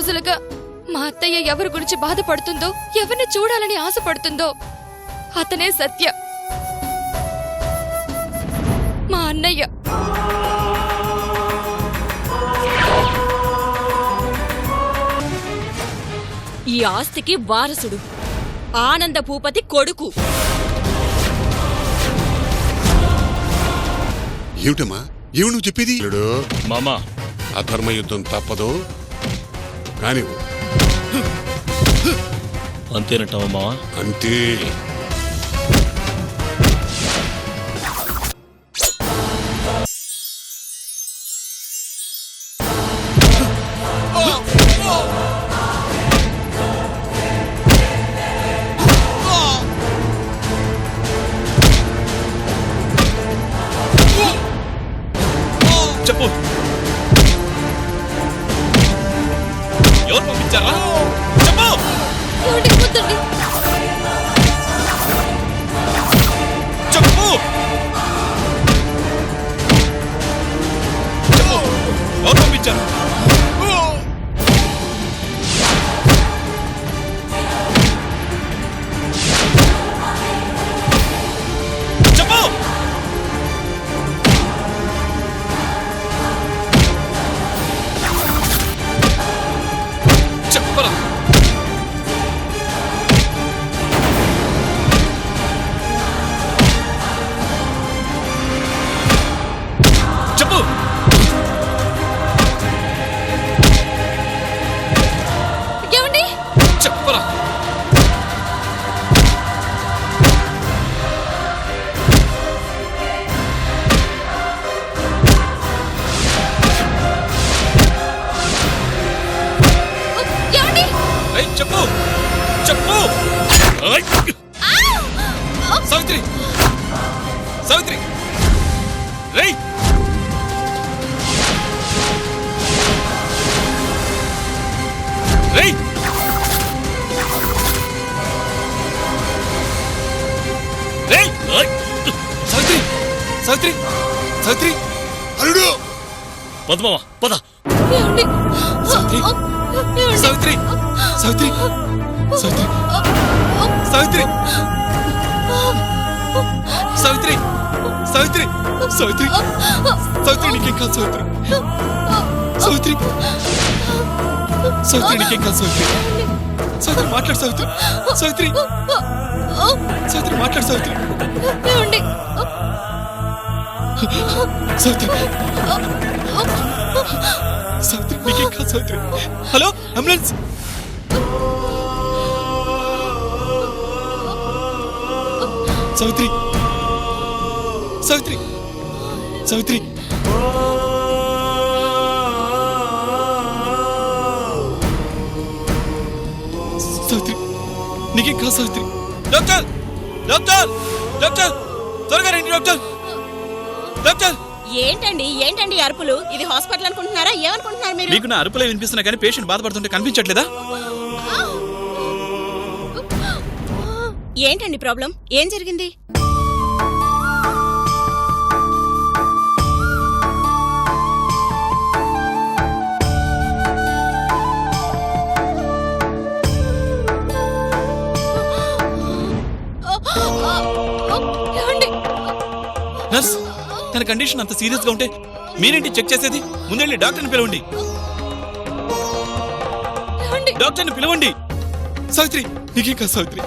రోజులుగా మా అత్తయ్య ఎవరి గురించి బాధపడుతుందో, ఎవరిని చూడాలని ఆశపడుతుందో అతనే సత్య, మా అన్నయ్య. ఈ ఆస్తికి వారసుడు ఆనంద భూపతి కొడుకు. ఏమిటమ్మా ఏమి నువ్వు చెప్పేది? మామా అధర్మ యుద్ధం తప్పదు కాని అంతేనట్టవా మావా? అంతే. చెప్పు, ఎవరు పంపించారా? చెప్పు. వద్దండి. చెప్పు చెప్పు, ఎవరు పంపించారు? చెప్పు. చెప్పరా. చెప్పు. ఏమండి? చెప్పరా. ఏమండి? ఏయ్, చెప్పు చెప్పు. ఏయ్. సావిత్రి సావిత్రి రేయ్. రేయ్. రేయ్. ఏయ్. సావిత్రి సావిత్రి సావిత్రి. అల్లుడు పద మావా పద. ఏమండి? సావిత్రి ఏమండి? సావిత్రి సావిత్రి సావిత్రి సావిత్రి సావిత్రి సావిత్రి సావిత్రి సావిత్రి నీకేం కాదు సావిత్రి. సావిత్రి సావిత్రి నీకేం కాదు సావిత్రి. సావిత్రి మాట్లాడు సావిత్రి. సావిత్రి సావిత్రి మాట్లాడు సావిత్రి. ఏమండి? సావిత్రి సావిత్రి నీకేం కాదు సావిత్రి. Hello ambulance. సావిత్రి సావిత్రి సావిత్రి. సావిత్రి నీకేం కాదు సావిత్రి. డాక్టర్ డాక్టర్ డాక్టర్ త్వరగా రండి డాక్టర్. డాక్టర్. ఏంటండి ఏంటండి అరుపులు? ఇది హాస్పిటల్ అనుకుంటున్నారా? ఏమనుకుంటున్నారు మీరు? మీకు నా అరుపులే వినిపిస్తున్నా కానీ పేషెంట్ బాధపడుతుంటే కనిపించట్లేదా? ఏంటండి ప్రాబ్లం? ఏం జరిగింది? ఏమండి? నర్స్, తన కండిషన్ అంత సీరియస్ గా ఉంటే మీరేంటి చెక్ చేసేది? ముందెళ్ళి డాక్టర్ని పిలవండి. ఏమండి? డాక్టర్ని పిలవండి. సావిత్రి నీకే కాదు సావిత్రి.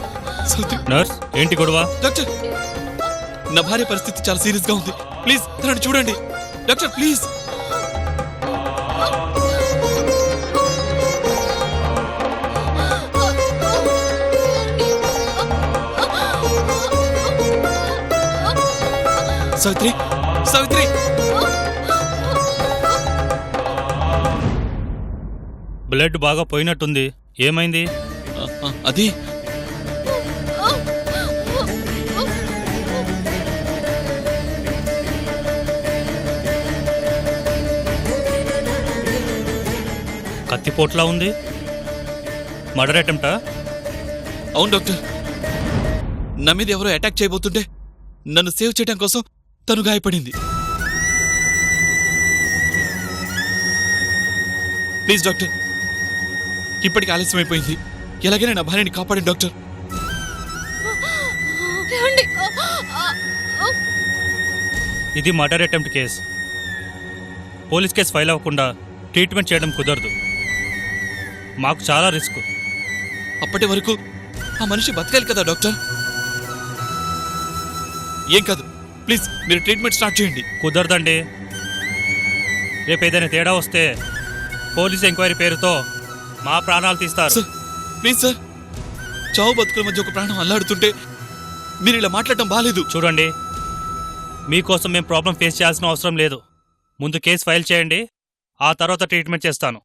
సావిత్రి. నర్స్ ఏంటి గొడవ? డాక్టర్, నా భార్య పరిస్థితి చాలా సీరియస్ గా ఉంది. ప్లీజ్ తనని చూడండి doctor please. Savitri Savitri. Blood బాగా పోయినట్టుంది. ఏమైంది? అది కత్తిపోట్లా ఉంది. మర్డర్ అటెంప్టా? అవును డాక్టర్. నా మీద ఎవరో అటాక్ చేయబోతుంటే నన్ను సేవ్ చేయడం కోసం తను గాయపడింది. ప్లీజ్ డాక్టర్ ఇప్పటికి ఆలస్యమైపోయింది. ఎలాగైనా నా భార్యని కాపాడండి డాక్టర్. ఏమండి? ఇది murder attempt case. Police case file అవ్వకుండా ట్రీట్మెంట్ చేయడం కుదరదు. మాకు చాలా రిస్క్. అప్పటి వరకు ఆ మనిషి బతకాలి కదా డాక్టర్. ఏం కాదు, ప్లీజ్ మీరు ట్రీట్మెంట్ స్టార్ట్ చేయండి. కుదరదండి. రేపు ఏదైనా తేడా వస్తే పోలీస్ ఎంక్వైరీ పేరుతో మా ప్రాణాలు తీస్తారు. సార్ ప్లీజ్ సార్, చావు బతుకుల మధ్య ఒక ప్రాణం అల్లాడుతుంటే మీరు ఇలా మాట్లాడటం బాలేదు. చూడండి, మీకోసం మేము ప్రాబ్లం ఫేస్ చేయాల్సిన అవసరం లేదు. ముందు కేసు ఫైల్ చేయండి, ఆ తర్వాత ట్రీట్మెంట్ చేస్తాను.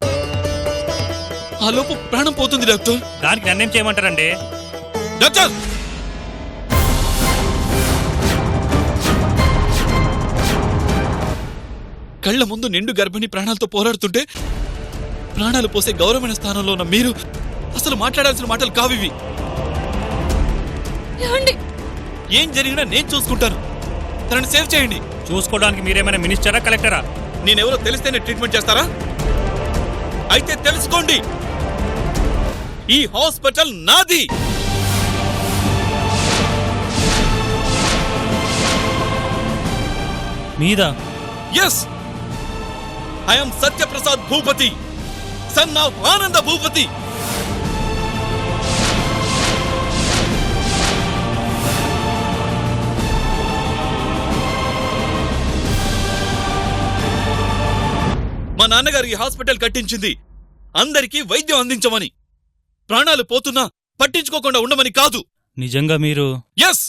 ఆ లోపు ప్రాణం పోతుంది డాక్టర్. దానికి నన్నేం చేయమంటారండి? డాక్టర్ కళ్ళ ముందు నిండు గర్భిణి ప్రాణాలతో పోరాడుతుంటే ప్రాణాలు పోసే గౌరవమైన స్థానంలో ఉన్న మీరు అసలు మాట్లాడాల్సిన మాటలు కావివి. ఏమండి? ఏం జరిగినా నేను చూసుకుంటాను. తనని సేవ్ చేయండి. చూసుకోవడానికి మీరేమైనా మినిస్టరా, కలెక్టరా? నేనెవరో తెలిస్తేనే ట్రీట్మెంట్ చేస్తారా? అయితే తెలుసుకోండి, ఈ హాస్పిటల్ నాది. మీద yes, I'm Satyaprasad Bhupathi, son of Ananda Bhupathi. మా నాన్నగారు ఈ హాస్పిటల్ కట్టించింది అందరికీ వైద్యం అందించమని, ప్రాణాలు పోతున్నా పట్టించుకోకుండా ఉండమని కాదు. నిజంగా మీరు? ఎస్,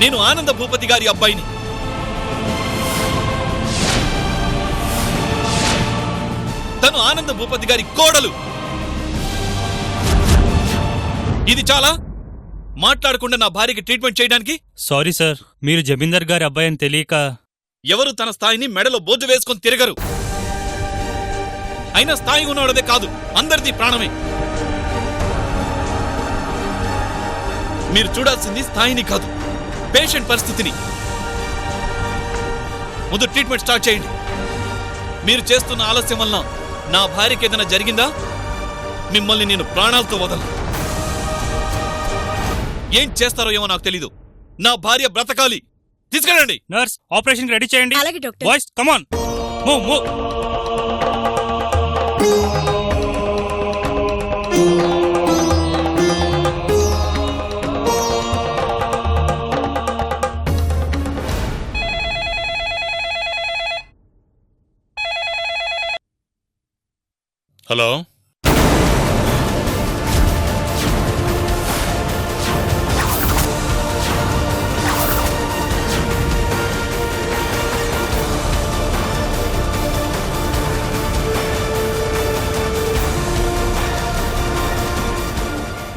నేను ఆనంద భూపతి గారి అబ్బాయిని. తను ఆనంద భూపతి గారి కోడలు. ఇది చాలా మాట్లాడకుండా నా భార్యకి ట్రీట్మెంట్ చేయడానికి. సారీ సార్, మీరు జమీందార్ గారి అబ్బాయి అని తెలియక. ఎవరు తన స్థాయిని మెడలో బోర్డు వేసుకొని తిరగరు. అయినా స్థాయి ఉన్నవాడదే కాదు, అందరిది ప్రాణమే. మీరు చూడాల్సింది స్థాయిని కాదు, పేషెంట్ పరిస్థితిని. ముందు ట్రీట్మెంట్ స్టార్ట్ చేయండి. మీరు చేస్తున్న ఆలస్యం వలన నా భార్యకి ఏదైనా జరిగిందా, మిమ్మల్ని నేను ప్రాణాలతో వదలను. ఏం చేస్తారో ఏమో నాకు తెలీదు. నా భార్య బ్రతకాలి. తీసుకెళ్ళండి. నర్స్, ఆపరేషన్ రెడీ చేయండి. అలాగే doctor. Boys, come on, move move. Hello,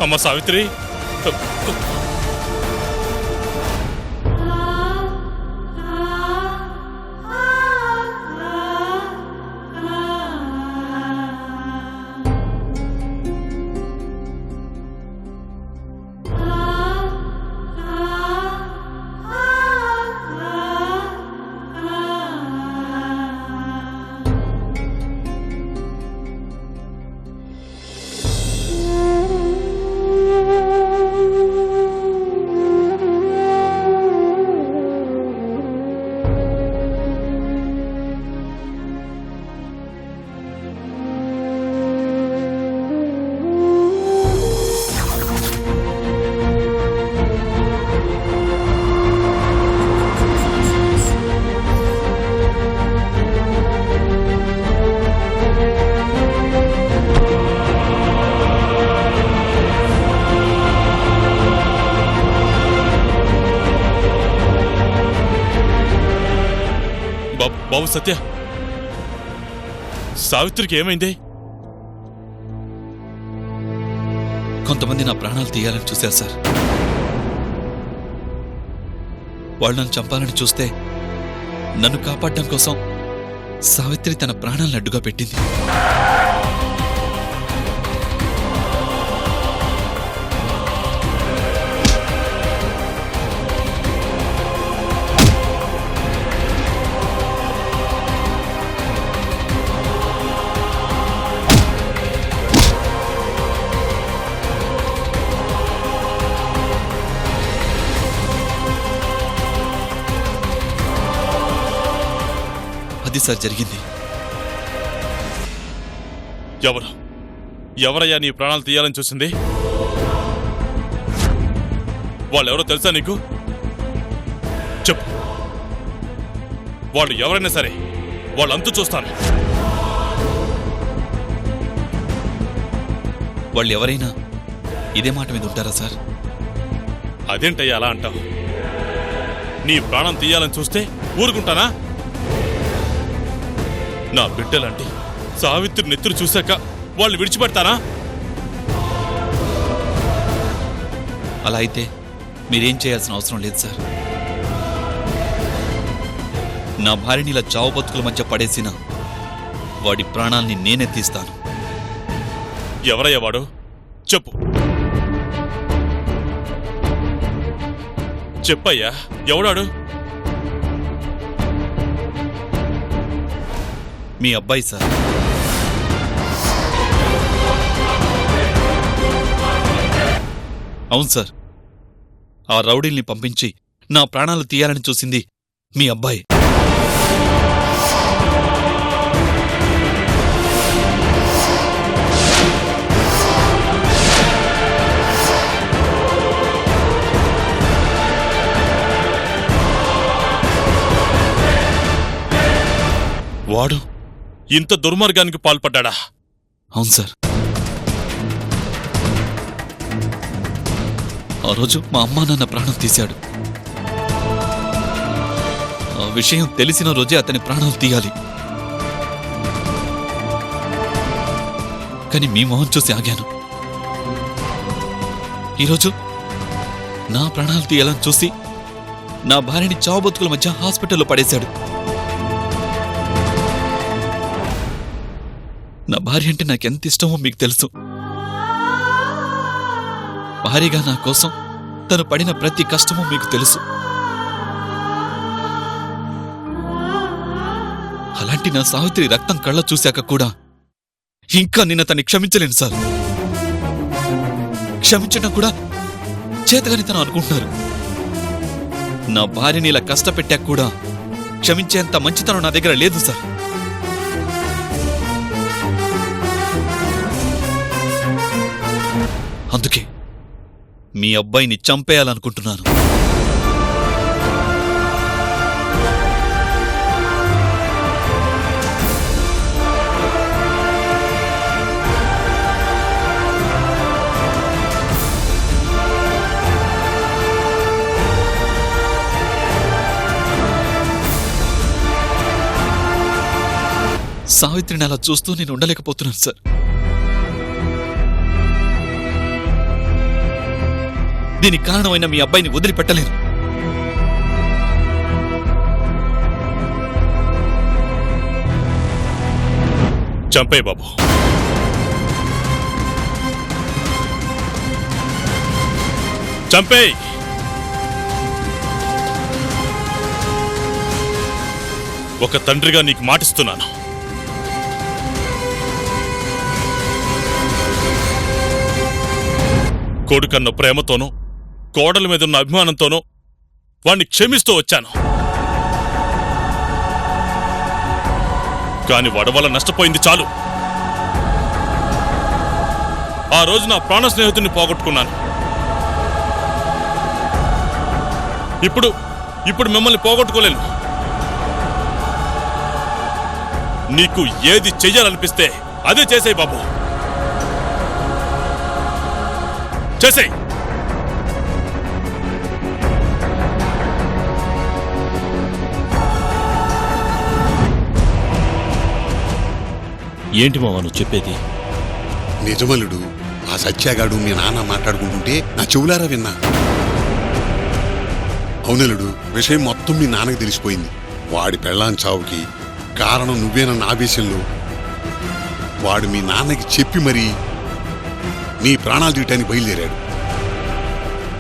అమ్మ సావిత్రి, బాబు సత్య, సావిత్రికి ఏమైంది? కొంతమంది నా ప్రాణాలు తీయాలని చూశారు సార్. వాళ్ళు నన్ను చంపాలని చూస్తే నన్ను కాపాడడం కోసం సావిత్రి తన ప్రాణాలను అడ్డుగా పెట్టింది. అది సార్ జరిగింది. ఎవరయ్యా నీ ప్రాణాలు తీయాలని చూసింది? వాళ్ళెవరో తెలుసా నీకు? చెప్పు. వాళ్ళు ఎవరైనా సరే వాళ్ళంతూ చూస్తాను. వాళ్ళు ఎవరైనా ఇదే మాట మీద ఉంటారా సార్? అదేంటయ్యా అలా అంటావు? నీ ప్రాణం తీయాలని చూస్తే ఊరుకుంటానా? నా బిడ్డలంటే సావిత్రి నెత్తురు చూశాక వాళ్ళు విడిచిపెడతానా? అలా అయితే మీరేం చేయాల్సిన అవసరం లేదు సార్. నా భార్యని ఇలా చావు బతుకుల మధ్య పడేసిన వాడి ప్రాణాల్ని నేనే తీస్తాను. ఎవరయ్యా వాడు? చెప్పు. చెప్పయ్యా, ఎవడాడు? మీ అబ్బాయి సార్. అవును సార్, ఆ రౌడీల్ని పంపించి నా ప్రాణాలు తీయాలని చూసింది మీ అబ్బాయి. వాడు ఇంత దుర్మార్గానికి పాల్పడ్డా? అవును సార్. ఆ రోజు మా అమ్మా నాన్న ప్రాణం తీశాడు. ఆ విషయం తెలిసిన రోజే అతని ప్రాణాలు తీయాలి. కానీ మీ మొహం చూసి ఆగాను. ఈరోజు నా ప్రాణాలు తీయాలని చూసి నా భార్యని చావు బతుకుల మధ్య హాస్పిటల్లో పడేశాడు. నా భార్య అంటే నాకెంత ఇష్టమో మీకు తెలుసు. భార్యగా నా కోసం తను పడిన ప్రతి కష్టమూ మీకు తెలుసు. అలాంటి నా సావిత్రి రక్తం కళ్ళ చూశాక కూడా ఇంకా నిన్న తన్ని క్షమించలేను సార్. క్షమించడం కూడా చేతగాని తను అనుకుంటున్నారు. నా భార్యని ఇలా కష్టపెట్టాక కూడా క్షమించేంత మంచితనం నా దగ్గర లేదు సార్. అందుకే మీ అబ్బాయిని చంపేయాలనుకుంటున్నాను. సావిత్రిని అలా చూస్తూ నేను ఉండలేకపోతున్నాను సార్. దీనికి కారణమైన మీ అబ్బాయిని వదిలిపెట్టలేను. చంపే బాబు. చంపే. ఒక తండ్రిగా నీకు మాటిస్తున్నాను. కొడుకన్న ప్రేమతోనూ కోడల మీదున్న అభిమానంతోనూ వాణ్ణి క్షమిస్తూ వచ్చాను. కాని వాడి వల్ల నష్టపోయింది చాలు. ఆ రోజు నా ప్రాణ స్నేహితుడిని పోగొట్టుకున్నాను. ఇప్పుడు మిమ్మల్ని పోగొట్టుకోలేను. నీకు ఏది చెయ్యాలనిపిస్తే అదే చేసేయ్ బాబు. చేసేయ్. ఏంటి మావా నువ్వు చెప్పేది? నిజమలుడు, ఆ సత్యాగాడు మీ నాన్న మాట్లాడుకుంటుంటే నా చెవులారా విన్నా. అవునలుడు, విషయం మొత్తం మీ నాన్నకి తెలిసిపోయింది. వాడి పెళ్ళాం చావుకి కారణం నువ్వేనన్న ఆవేశంలో వాడు మీ నాన్నకి చెప్పి మరీ నీ ప్రాణాలు తీయటానికి బయలుదేరాడు.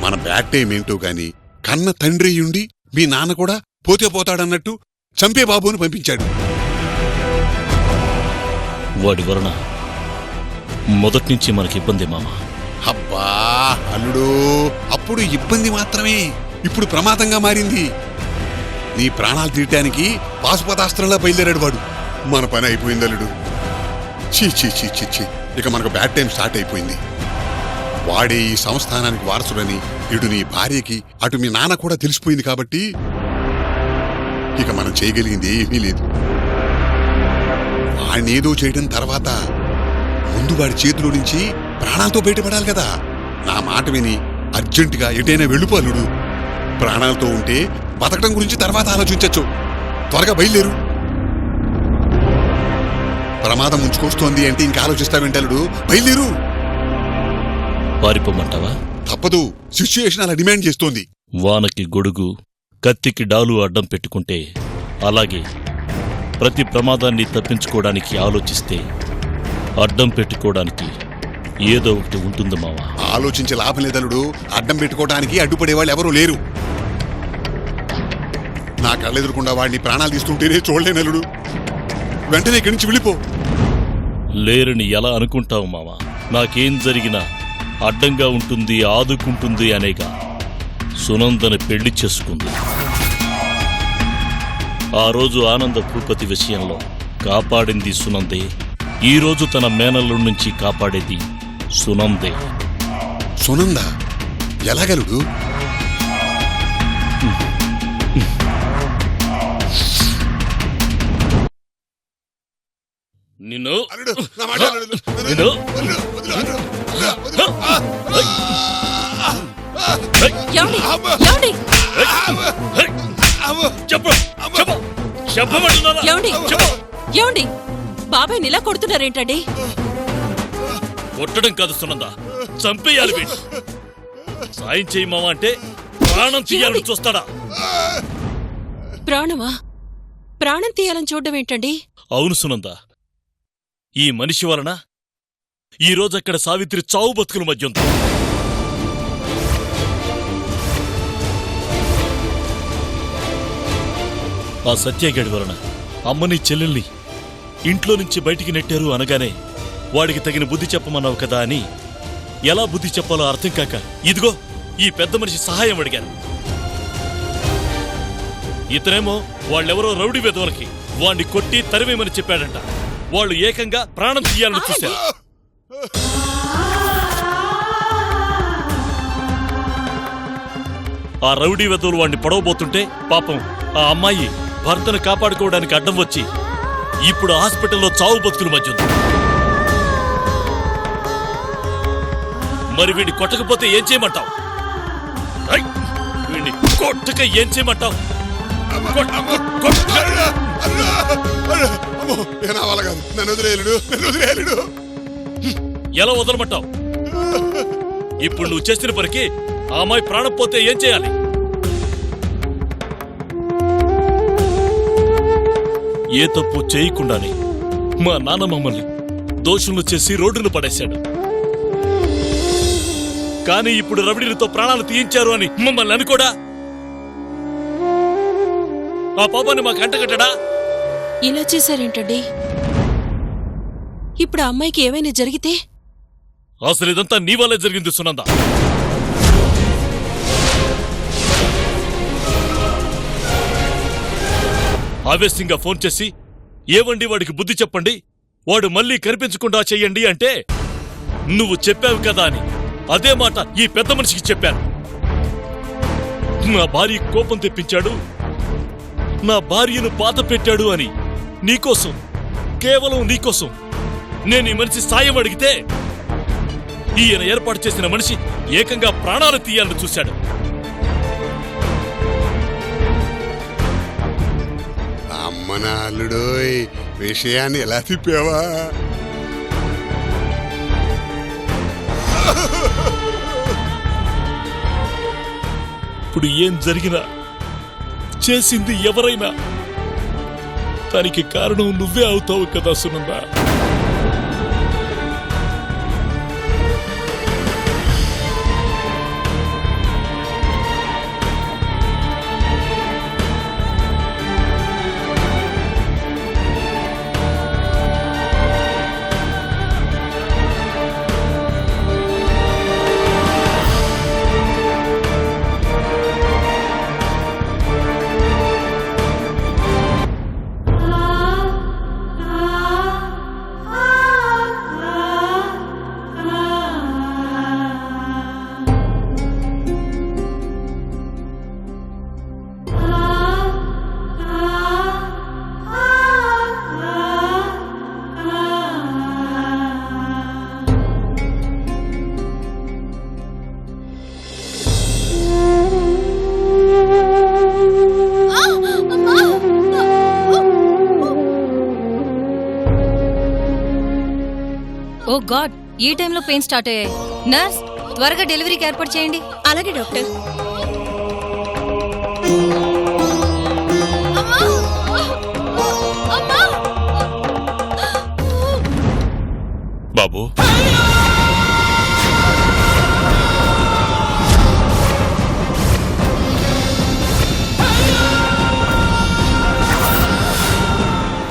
మన బ్యాడ్ టైం ఏంటో గాని కన్న తండ్రి ఉండి మీ నాన్న కూడా పోతే పోతాడన్నట్టు చంపే బాబుని పంపించాడు. వాడి వలన మొదటి నుంచి మనకి ఇబ్బంది మామ. అబ్బా అల్లుడు, అప్పుడు ఇబ్బంది మాత్రమే, ఇప్పుడు ప్రమాదంగా మారింది. నీ ప్రాణాలు తీయటానికి పాశుపతాస్త్రంలా బయలుదేరాడు వాడు. మన పని అయిపోయింది అల్లుడు. చీ చీ చీ చీ చీ, ఇక మనకు బ్యాడ్ టైం స్టార్ట్ అయిపోయింది. వాడే ఈ సంస్థానానికి వారసుడని ఇటు నీ భార్యకి అటు మీ నాన్న కూడా తెలిసిపోయింది కాబట్టి ఇక మనం చేయగలిగింది ఏమీ లేదు. వాడినేదో చేయడం తర్వాత ముందు వాడి చేతిలో నుంచి ప్రాణాలతో బయటపడాలి కదా. నా మాట విని అర్జెంటుగా ఎటైనా వెళ్ళిపోలుడు. ప్రాణాలతో ఉంటే బతకడం గురించి తర్వాత ఆలోచించచ్చు. త్వరగా బయలుదేరు. ప్రమాదం ఉంచుకొస్తోంది అంటే ఇంకా ఆలోచిస్తావేంటలుడు? బయలుదేరు. పారిపోమంటావా? తప్పదు, సిచ్యుయేషన్ అలా డిమాండ్ చేస్తోంది. వానకి గొడుగు, కత్తికి డాలు అడ్డం పెట్టుకుంటే అలాగే ప్రతి ప్రమాదాన్ని తప్పించుకోవడానికి ఆలోచిస్తే అడ్డం పెట్టుకోవడానికి ఏదో ఒకటి ఉంటుంది మావా. ఆలోచించే లాభం లేదలుడు. అడ్డం పెట్టుకోవడానికి అడ్డుపడేవాళ్ళు ఎవరూ లేరు. నా కళ్ళెదురుకుండా వాడిని ప్రాణాలు తీస్తుంటేనే చూడలేనలుడు. వెంటనే ఇక్కడి నుంచి వెళ్ళిపో. లేరని ఎలా అనుకుంటావు మావా? నాకేం జరిగినా అడ్డంగా ఉంటుంది, ఆదుకుంటుంది అనేగా సునందని పెళ్లి చేసుకుంది. ఆ రోజు ఆనంద భూపతి విషయంలో కాపాడింది సునందే. ఈరోజు తన మేనల్లుడి నుంచి కాపాడేది సునందే. సునంద ఎలాగలుడు? నిన్ను అల్లుడు, నా మాట అల్లుడు. నిన్ను ఏమండి? ఏమండి? చెప్పు చెప్పు చెప్పమంటున్నారా? ఏమండి? ఏమండి? బాబాయ్ ఇలా కొడుతున్నారేంటండి? కొట్టడం కాదు సునంద, చంపేయాలి వీడు. సాయం చేయి మావా అంటే ప్రాణం తీయాలని చూస్తాడా? ప్రాణమా? ప్రాణం తీయాలని చూడడం ఏంటండి? అవును సునంద, ఈ మనిషి వలన ఈరోజు అక్కడ సావిత్రి చావు బతుకుల మధ్య ఉంది. ఆ సత్యగాడి వలన అమ్మని చెల్లెల్ని ఇంట్లో నుంచి బయటికి నెట్టారు అనగానే వాడికి తగిన బుద్ధి చెప్పమన్నావు కదా అని ఎలా బుద్ధి చెప్పాలో అర్థం కాక ఇదిగో ఈ పెద్ద మనిషి సహాయం అడిగాను. ఇతనేమో వాళ్ళెవరో రౌడీ వెధవలకి వాణ్ణి కొట్టి తరివేమని చెప్పాడంట. వాళ్ళు ఏకంగా ప్రాణం తీయాలని చూశారు. ఆ రౌడీ వెధవలు వాణ్ణి పొడవబోతుంటే పాపం ఆ అమ్మాయి భర్తను కాపాడుకోవడానికి అడ్డం వచ్చి ఇప్పుడు హాస్పిటల్లో చావు బతుకుల మధ్య ఉంది. మరి వీడిని కొట్టకపోతే ఏం చేయమంటావు? వీడిని కొట్టక ఏం చేయమంటావు? ఎలా వదలమంటావు? ఇప్పుడు నువ్వు చేసిన పనికి ఆ అమ్మాయి ప్రాణం పోతే ఏం చేయాలి? ఏ తప్పు చేయకుండానే మా నాన్న మమ్మల్ని దోషులను చేసి రోడ్డును పడేశాడు. కానీ ఇప్పుడు రవిడిలతో ప్రాణాలు తీయించారు అని మమ్మల్ని అనుకోడా? ఆ పాపాన్ని మాకు అంటగట్టడా? ఇలా చేశారేంటండి? ఇప్పుడు ఆ అమ్మాయికి ఏమైనా జరిగితే? అసలు ఇదంతా నీ వల్లే జరిగింది సునంద. ఆవేశంగా ఫోన్ చేసి ఏవండి వాడికి బుద్ధి చెప్పండి, వాడు మళ్ళీ కనిపించకుండా చెయ్యండి అంటే నువ్వు చెప్పావు కదా అని అదే మాట ఈ పెద్ద మనిషికి చెప్పాను. నా భార్య కోపం తెప్పించాడు, నా భార్యను బాధ పెట్టాడు అని నీకోసం, కేవలం నీకోసం నేను ఈ మనిషి సాయం అడిగితే ఈయన ఏర్పాటు చేసిన మనిషి ఏకంగా ప్రాణాలు తీయాలని చూశాడు. అమ్మనా అల్లుడోయ్, విషయాన్ని ఎలా తిప్పావా? ఇప్పుడు ఏం జరిగినా, చేసింది ఎవరైనా దానికి కారణం నువ్వే అవుతావు కదా సునందా. గాడ్, ఈ టైంలో పెయిన్ స్టార్ట్ అయ్యాయి. నర్స్, త్వరగా డెలివరీకి ఏర్పాటు చేయండి. అలాగే డాక్టర్. బాబు